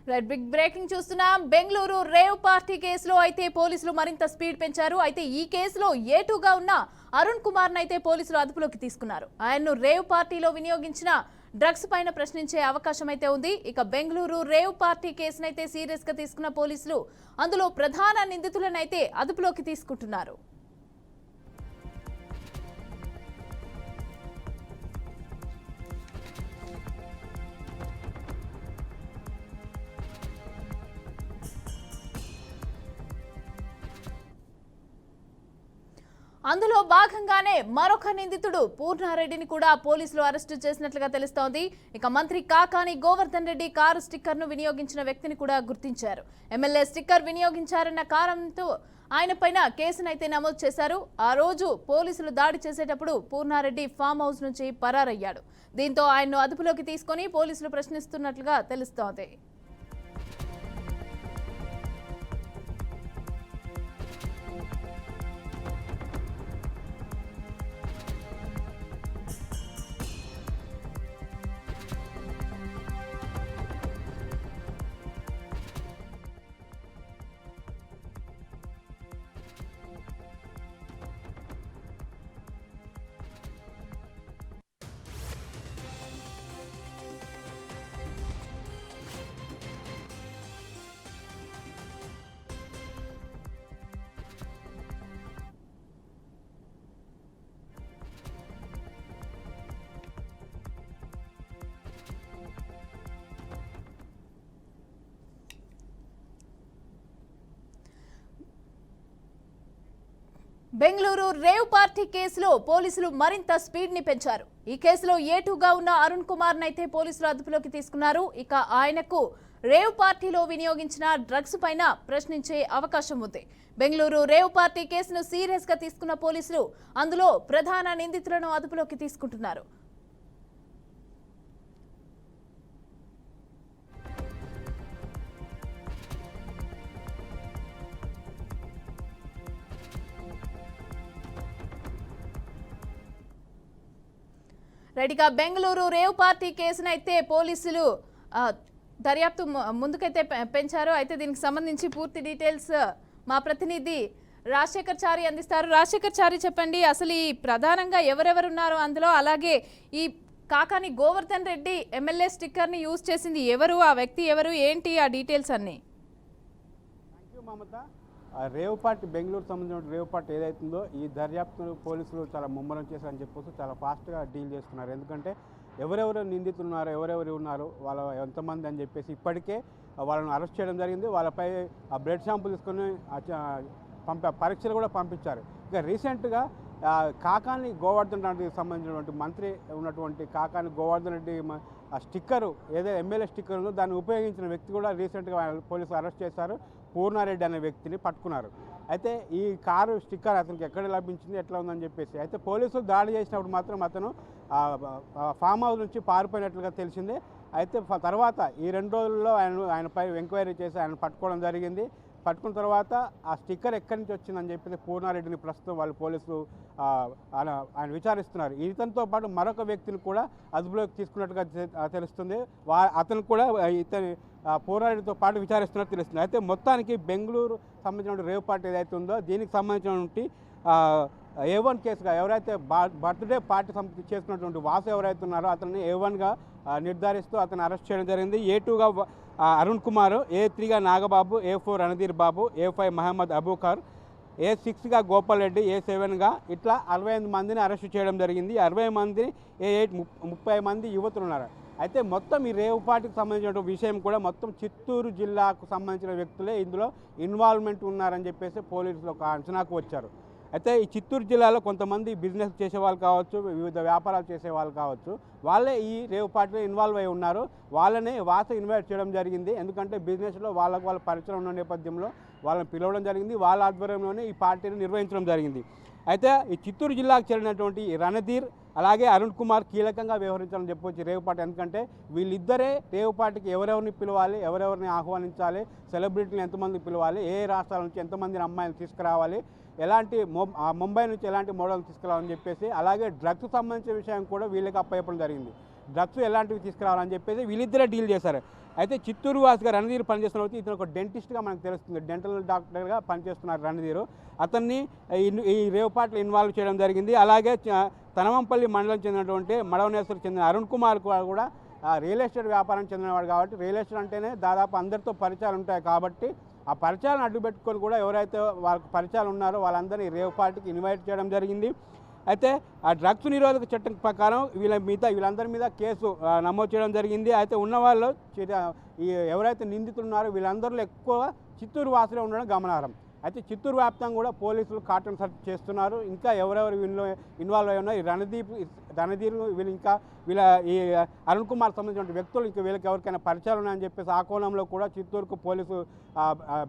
Right big breaking చూస్తున్నాం. Bengaluru rave party కేసులో అయితే పోలీసులు మరింత స్పీడ్ పెంచారు. అయితే ఈ కేసులో ఏటుగా ఉన్న అరుణ్ కుమార్ అయితే పోలీసులు అదుపులోకి తీసుకున్నారు. ఆయన్ను రేవ్ పార్టీలో వినియోగించిన డ్రగ్స్ పైన ప్రశ్నించే అవకాశం అయితే ఉంది. ఇక బెంగళూరు రేవ్ పార్టీ కేసునైతే సీరియస్ గా తీసుకున్న పోలీసులు అందులో ప్రధాన నిందితులను అయితే అదుపులోకి తీసుకుంటున్నారు. అందులో భాగంగానే మరొక నిందితుడు పూర్ణారెడ్డిని కూడా పోలీసులు అరెస్టు చేసినట్లుగా తెలుస్తోంది. ఇక మంత్రి కాకాని గోవర్ధన్ రెడ్డి కారు స్టిక్కర్ ను వినియోగించిన వ్యక్తిని కూడా గుర్తించారు. ఎమ్మెల్యే స్టిక్కర్ వినియోగించారన్న కారణంతో ఆయన పైన కేసునైతే నమోదు చేశారు. ఆ రోజు పోలీసులు దాడి చేసేటప్పుడు పూర్ణారెడ్డి ఫామ్ హౌస్ నుంచి పరారయ్యాడు. దీంతో ఆయన్ను అదుపులోకి తీసుకొని పోలీసులు ప్రశ్నిస్తున్నట్లుగా తెలుస్తోంది. బెంగళూరు రేవ్ పార్టీ కేసులో పోలీసులు మరింత స్పీడ్ ని పెంచారు. ఈ కేసులో ఏటుగా ఉన్న అరుణ్ కుమార్ నైతే పోలీసులు అదుపులోకి తీసుకున్నారు. ఇక ఆయనకు రేవ్ పార్టీలో వినియోగించిన డ్రగ్స్ పైన ప్రశ్నించే అవకాశం ఉంది. బెంగళూరు రేవ్ పార్టీ కేసును సీరియస్ గా తీసుకున్న పోలీసులు అందులో ప్రధాన నిందితులను అదుపులోకి తీసుకుంటున్నారు. రెడీగా బెంగళూరు రేవ్ పార్టీ కేసునైతే పోలీసులు దర్యాప్తు ముందుకైతే పెంచారు. అయితే దీనికి సంబంధించి పూర్తి డీటెయిల్స్ మా ప్రతినిధి రాజశేఖర్ చారి అందిస్తారు. రాజశేఖర్ చారి, చెప్పండి, అసలు ఈ ప్రధానంగా ఎవరెవరు ఉన్నారో అందులో, అలాగే ఈ కాకాని గోవర్ధన్ రెడ్డి ఎమ్మెల్యే స్టిక్కర్ ని యూజ్ చేసింది ఎవరు, ఆ వ్యక్తి ఎవరు, ఏంటి ఆ డీటెయిల్స్ అన్ని? రేవ్ పార్టీ బెంగళూరు సంబంధించిన రేవ్ పార్టీ ఏదైతుందో ఈ దర్యాప్తు పోలీసులు చాలా ముమ్మరం చేశారని చెప్పేసి చాలా ఫాస్ట్గా డీల్ చేస్తున్నారు. ఎందుకంటే ఎవరెవరు నిందితులున్నారో, ఎవరెవరు ఉన్నారు, వాళ్ళ ఎంతమంది అని చెప్పేసి ఇప్పటికే వాళ్ళని అరెస్ట్ చేయడం జరిగింది. వాళ్ళపై బ్లడ్ శాంపుల్ తీసుకొని పరీక్షలు కూడా పంపించారు. ఇక రీసెంట్గా కాకాని గోవర్ధన్ రెడ్డికి సంబంధించినటువంటి మంత్రి ఉన్నటువంటి కాకాని గోవర్ధన్ రెడ్డి ఆ స్టిక్కరు ఏదైతే ఎమ్మెల్యే స్టిక్కర్ ఉందో దాన్ని ఉపయోగించిన వ్యక్తి కూడా రీసెంట్గా పోలీసులు అరెస్ట్ చేశారు. పూర్ణారెడ్డి అనే వ్యక్తిని పట్టుకున్నారు. అయితే ఈ కారు స్టిక్కర్ అతనికి ఎక్కడ లభించింది, ఎట్లా ఉందని చెప్పేసి అయితే పోలీసులు దాడి చేసినప్పుడు మాత్రం అతను ఫామ్ హౌస్ నుంచి పారిపోయినట్లుగా తెలిసిందే. అయితే తర్వాత ఈ 2 రోజుల్లో ఆయనపై ఎంక్వైరీ చేసి ఆయన పట్టుకోవడం జరిగింది. పట్టుకున్న తర్వాత ఆ స్టిక్కర్ ఎక్కడి నుంచి వచ్చిందని చెప్పేసి పూర్ణారెడ్డిని ప్రస్తుతం వాళ్ళు పోలీసులు ఆయన విచారిస్తున్నారు. ఇతనితో పాటు మరొక వ్యక్తిని కూడా అదుపులోకి తీసుకున్నట్టుగా తెలుస్తుంది. అతను కూడా ఇతని పూర్ణారెడ్డితో పాటు విచారిస్తున్నట్టు తెలుస్తుంది. అయితే మొత్తానికి బెంగళూరు సంబంధించిన రేవ్ పార్టీ ఏదైతే ఉందో దీనికి సంబంధించినటువంటి A1 కేసుగా ఎవరైతే బర్త్డే పార్టీ చేసుకున్నటువంటి వాసు ఎవరైతే ఉన్నారో అతన్ని A1గా నిర్ధారిస్తూ అతను అరెస్ట్ చేయడం జరిగింది. A2గా అరుణ్ కుమార్, A3గా నాగబాబు, A4 రణధీర్ బాబు, A5 మహమ్మద్ అబూకర్, A6గా గోపాల్ రెడ్డి, A7గా ఇట్లా 65 మందిని అరెస్ట్ చేయడం జరిగింది. 60 మంది, A8 30 మంది యువతులు ఉన్నారు. అయితే మొత్తం ఈ రేవ్ పార్టీకి సంబంధించిన విషయం కూడా మొత్తం చిత్తూరు జిల్లాకు సంబంధించిన వ్యక్తులే ఇందులో ఇన్వాల్వ్మెంట్ ఉన్నారని చెప్పేసి పోలీసులు ఒక అంచనాకు వచ్చారు. అయితే ఈ చిత్తూరు జిల్లాలో కొంతమంది బిజినెస్ చేసేవాళ్ళు కావచ్చు, వివిధ వ్యాపారాలు చేసేవాళ్ళు కావచ్చు, వాళ్ళే ఈ రేవ్ పార్టీలో ఇన్వాల్వ్ అయి ఉన్నారు. వాళ్ళనే వాసు ఇన్వైట్ చేయడం జరిగింది. ఎందుకంటే బిజినెస్లో వాళ్ళ పరిచయం ఉన్న నేపథ్యంలో వాళ్ళని పిలవడం జరిగింది. వాళ్ళ ఆధ్వర్యంలోనే ఈ పార్టీని నిర్వహించడం జరిగింది. అయితే ఈ చిత్తూరు జిల్లాకు చెందినటువంటి రణధీర్ అలాగే అరుణ్ కుమార్ కీలకంగా వ్యవహరించాలని చెప్పొచ్చు రేవ్ పార్టీ. ఎందుకంటే వీళ్ళిద్దరే రేవ్ పార్టీకి ఎవరెవరిని పిలవాలి, ఎవరెవరిని ఆహ్వానించాలి, సెలబ్రిటీలు ఎంతమంది పిలవాలి, ఏ రాష్ట్రాల నుంచి ఎంతమందిని అమ్మాయిలు తీసుకురావాలి, ఎలాంటి ముంబై నుంచి ఎలాంటి మోడల్ తీసుకురావాలని చెప్పేసి, అలాగే డ్రగ్స్ సంబంధించిన విషయం కూడా వీళ్ళకి అప్పచెప్పడం జరిగింది. డ్రగ్స్ ఎలాంటివి తీసుకురావాలని చెప్పేసి వీళ్ళిద్దరే డీల్ చేశారు. అయితే చిత్తూరు వాసిగా రణధీర్ పనిచేస్తున్న వ్యక్తి ఇతను ఒక డెంటిస్ట్గా మనకు తెలుస్తుంది, డెంటల్ డాక్టర్గా పనిచేస్తున్నారు రణధీరు. అతన్ని ఈ రేవుపాట్లో ఇన్వాల్వ్ చేయడం జరిగింది. అలాగే తనవంపల్లి మండలం చెందినటువంటి మడవనేశ్వరికి చెందిన అరుణ్ కుమార్ కూడా రియల్ ఎస్టేట్ వ్యాపారం చెందినవాడు కాబట్టి రియల్ ఎస్టేట్ అంటేనే దాదాపు అందరితో పరిచయాలు ఉంటాయి కాబట్టి ఆ పరిచయాలను అడ్డుపెట్టుకొని కూడా ఎవరైతే వాళ్ళకి పరిచయాలు ఉన్నారో వాళ్ళందరినీ రేవుపాటికి ఇన్వైట్ చేయడం జరిగింది. అయితే ఆ డ్రగ్స్ నిరోధక చట్టం ప్రకారం వీళ్ళందరి మీద కేసు నమోదు చేయడం జరిగింది. అయితే ఉన్న వాళ్ళు ఎవరైతే నిందితులు ఉన్నారో వీళ్ళందరిలో ఎక్కువ చిత్తూరు వాసులే ఉండడం గమనార్హం. అయితే చిత్తూరు వ్యాప్తంగా కూడా పోలీసులు కాటన్ సర్చ్ చేస్తున్నారు. ఇంకా ఎవరెవరు వీళ్ళు ఇన్వాల్వ్ అయి ఉన్నారు, ఈ రణధీర్ వీళ్ళు ఇంకా ఈ అరుణ్ కుమార్ సంబంధించిన వ్యక్తులు ఇంకా వీళ్ళకి ఎవరికైనా పరిచయాలు ఉన్నాయని చెప్పేసి ఆ కోణంలో కూడా చిత్తూరుకు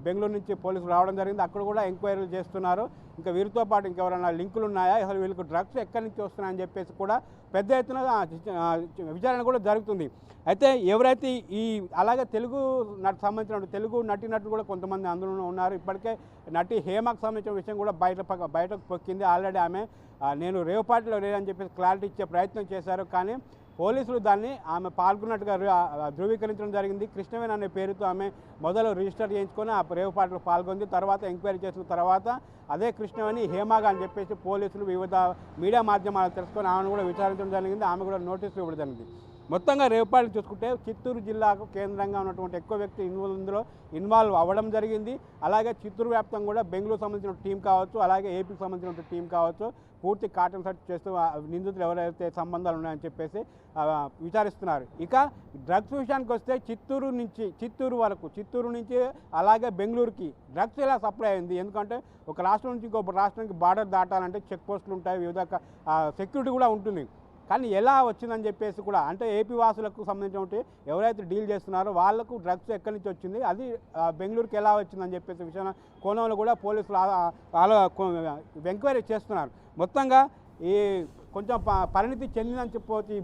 బెంగళూరు నుంచి పోలీసులు రావడం జరిగింది. అక్కడ కూడా ఎంక్వైరీలు చేస్తున్నారు. ఇంకా వీరితో పాటు ఇంకెవరైనా లింకులు ఉన్నాయా, అసలు వీళ్ళకి డ్రగ్స్ ఎక్కడి నుంచి వస్తున్నాయని చెప్పేసి కూడా పెద్ద ఎత్తున విచారణ కూడా జరుగుతుంది. అయితే ఎవరైతే అలాగే తెలుగు సంబంధించిన తెలుగు నటినట్లు కూడా కొంతమంది అందులో ఉన్నారు. ఇప్పటికే నటి హేమకు సంబంధించిన విషయం కూడా బయటకు పొక్కింది. ఆల్రెడీ ఆమె నేను రేవుపాటిలో లేదని చెప్పేసి క్లారిటీ ఇచ్చే ప్రయత్నం చేశారు. కానీ పోలీసులు దాన్ని ఆమె పాల్గొన్నట్టుగా ధృవీకరించడం జరిగింది. కృష్ణవేణి అనే పేరుతో ఆమె మొదలు రిజిస్టర్ చేయించుకొని ఆ రేవుపాటిలో పాల్గొంది. తర్వాత ఎంక్వైరీ చేసిన తర్వాత అదే కృష్ణవేణి హేమగా అని చెప్పేసి పోలీసులు వివిధ మీడియా మాధ్యమాలు తెలుసుకొని ఆమెను కూడా విచారించడం జరిగింది. ఆమె కూడా నోటీసులు ఇవ్వడం జరిగింది. మొత్తంగా రేవుపాటిని చూసుకుంటే చిత్తూరు జిల్లాకు కేంద్రంగా ఉన్నటువంటి ఎక్కువ వ్యక్తి ఇందులో ఇన్వాల్వ్ అవ్వడం జరిగింది. అలాగే చిత్తూరు వ్యాప్తంగా కూడా బెంగళూరు సంబంధించిన టీం కావచ్చు, అలాగే ఏపీకి సంబంధించిన టీం కావచ్చు, పూర్తి కాటన్ సర్చ్ చేస్తూ నిందితులు ఎవరైతే సంబంధాలు ఉన్నాయని చెప్పేసి విచారిస్తున్నారు. ఇక డ్రగ్స్ విషయానికి వస్తే చిత్తూరు నుంచి అలాగే బెంగళూరుకి డ్రగ్స్ ఎలా సప్లై అయింది, ఎందుకంటే ఒక రాష్ట్రం నుంచి ఇంకొక రాష్ట్రానికి బార్డర్ దాటాలంటే చెక్ పోస్టులు ఉంటాయి, వివిధ సెక్యూరిటీ కూడా ఉంటుంది. కానీ ఎలా వచ్చిందని చెప్పేసి కూడా అంటే ఏపీ వాసులకు సంబంధించినటువంటి ఎవరైతే డీల్ చేస్తున్నారో వాళ్ళకు డ్రగ్స్ ఎక్కడి నుంచి వచ్చింది, అది బెంగళూరుకి ఎలా వచ్చిందని చెప్పేసి విషయం కోణంలో కూడా పోలీసులు ఎంక్వైరీ చేస్తున్నారు. మొత్తంగా ఈ కొంచెం పరిణితి చెందిందని చెప్పవచ్చు ఈ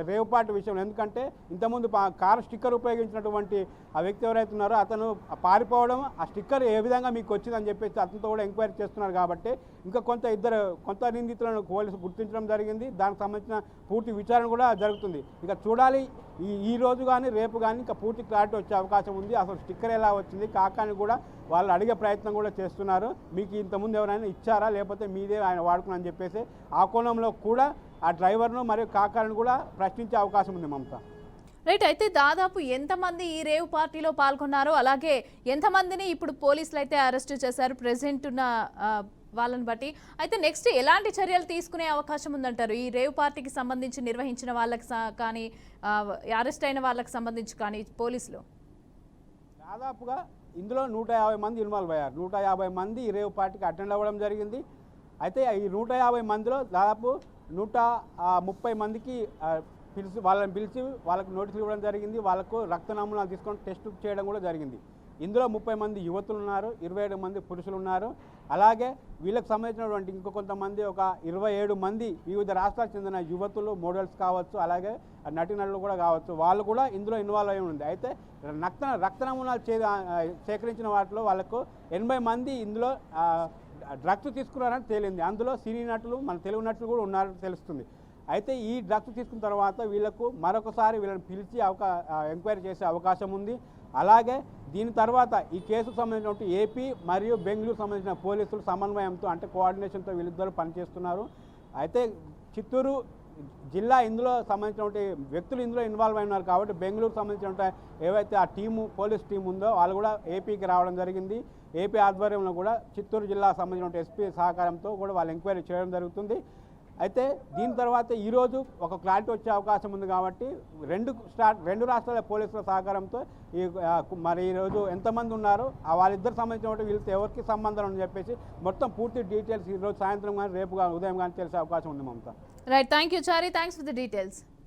రేవుపాటి విషయంలో. ఎందుకంటే ఇంతకుముందు కారు స్టిక్కర్ ఉపయోగించినటువంటి ఆ వ్యక్తి ఎవరైతే ఉన్నారో అతను పారిపోవడం, ఆ స్టిక్కర్ ఏ విధంగా మీకు వచ్చిందని చెప్పేసి అతనితో కూడా ఎంక్వైరీ చేస్తున్నారు. కాబట్టి ఇంకా కొంత నిందితులను పోలీసు గుర్తించడం జరిగింది. దానికి సంబంధించిన పూర్తి విచారణ కూడా జరుగుతుంది. ఇక చూడాలి ఈ రోజు కానీ రేపు కానీ ఇంకా పూర్తి క్లారిటీ వచ్చే అవకాశం ఉంది. అసలు స్టిక్కర్ ఎలా వచ్చింది కాకాని కూడా వాళ్ళు అడిగే ప్రయత్నం కూడా చేస్తున్నారు. మీకు ఇంతకుముందు ఎవరైనా ఇచ్చారా లేకపోతే మీదే ఆయన వాడుకుని చెప్పేసి ఆ కోణంలో కూడా ఆ డ్రైవర్ను మరియు కాకాలను కూడా ప్రశ్నించే అవకాశం ఉంది మమత. రైట్. అయితే దాదాపు ఎంతమంది ఈ రేవ్ పార్టీలో పాల్గొన్నారో, అలాగే ఎంతమందిని ఇప్పుడు పోలీసులు అయితే అరెస్ట్ చేశారు ప్రెసెంట్ ఉన్న వాళ్ళని బట్టి, అయితే నెక్స్ట్ ఎలాంటి చర్యలు తీసుకునే అవకాశం ఉందంటారు? ఈ రేవ్ పార్టీకి సంబంధించి నిర్వహించిన వాళ్ళకి కానీ అరెస్ట్ అయిన వాళ్ళకి సంబంధించి కానీ పోలీసులు దాదాపుగా ఇందులో 150 మంది ఇన్వాల్వ్ అయ్యారు. 150 మంది ఈ రేవ్ పార్టీకి అటెండ్ అవ్వడం జరిగింది. అయితే ఈ 150 మందిలో దాదాపు 130 మందికి వాళ్ళని పిలిచి వాళ్ళకి నోటీసులు ఇవ్వడం జరిగింది. వాళ్ళకు రక్త నమూనాలు తీసుకొని టెస్ట్ చేయడం కూడా జరిగింది. ఇందులో 30 మంది యువతులు ఉన్నారు, 27 మంది పురుషులు ఉన్నారు. అలాగే వీళ్ళకి సంబంధించినటువంటి ఇంకో కొంతమంది ఒక 27 మంది వివిధ రాష్ట్రాలకు చెందిన యువతులు, మోడల్స్ కావచ్చు, అలాగే నటీనటులు కూడా కావచ్చు, వాళ్ళు కూడా ఇందులో ఇన్వాల్వ్ అయి ఉంది. అయితే రక్త నమూనాలు సేకరించిన వాటిలో వాళ్ళకు 80 మంది ఇందులో డ్రగ్స్ తీసుకున్నారని తేలింది. అందులో సినీ నటులు, మన తెలుగు నటులు కూడా ఉన్నారని తెలుస్తుంది. అయితే ఈ డ్రగ్స్ తీసుకున్న తర్వాత వీళ్ళకు మరొకసారి వీళ్ళని పిలిచి ఎంక్వైరీ చేసే అవకాశం ఉంది. అలాగే దీని తర్వాత ఈ కేసుకు సంబంధించిన ఏపీ మరియు బెంగళూరు సంబంధించిన పోలీసులు సమన్వయంతో అంటే కోఆర్డినేషన్తో వీళ్ళిద్దరూ పనిచేస్తున్నారు. అయితే చిత్తూరు జిల్లా ఇందులో సంబంధించినటువంటి వ్యక్తులు ఇందులో ఇన్వాల్వ్ అయినారు కాబట్టి బెంగళూరు సంబంధించిన ఏవైతే ఆ పోలీస్ టీం ఉందో వాళ్ళు కూడా ఏపీకి రావడం జరిగింది. ఏపీ ఆధ్వర్యంలో కూడా చిత్తూరు జిల్లా సంబంధించిన ఎస్పీ సహకారంతో కూడా వాళ్ళు ఎంక్వైరీ చేయడం జరుగుతుంది. అయితే దీని తర్వాత ఈరోజు ఒక క్లారిటీ వచ్చే అవకాశం ఉంది కాబట్టి రెండు రాష్ట్రాల పోలీసుల సహకారంతో మరి ఈరోజు ఎంతమంది ఉన్నారో వాళ్ళిద్దరు సంబంధించిన వీళ్ళతో ఎవరికి సంబంధం అని చెప్పేసి మొత్తం పూర్తి డీటెయిల్స్ ఈరోజు సాయంత్రం కానీ రేపు కానీ ఉదయం కానీ తెలిసే అవకాశం ఉంది Mamata. Right. Thank you Chari. Thanks for the details.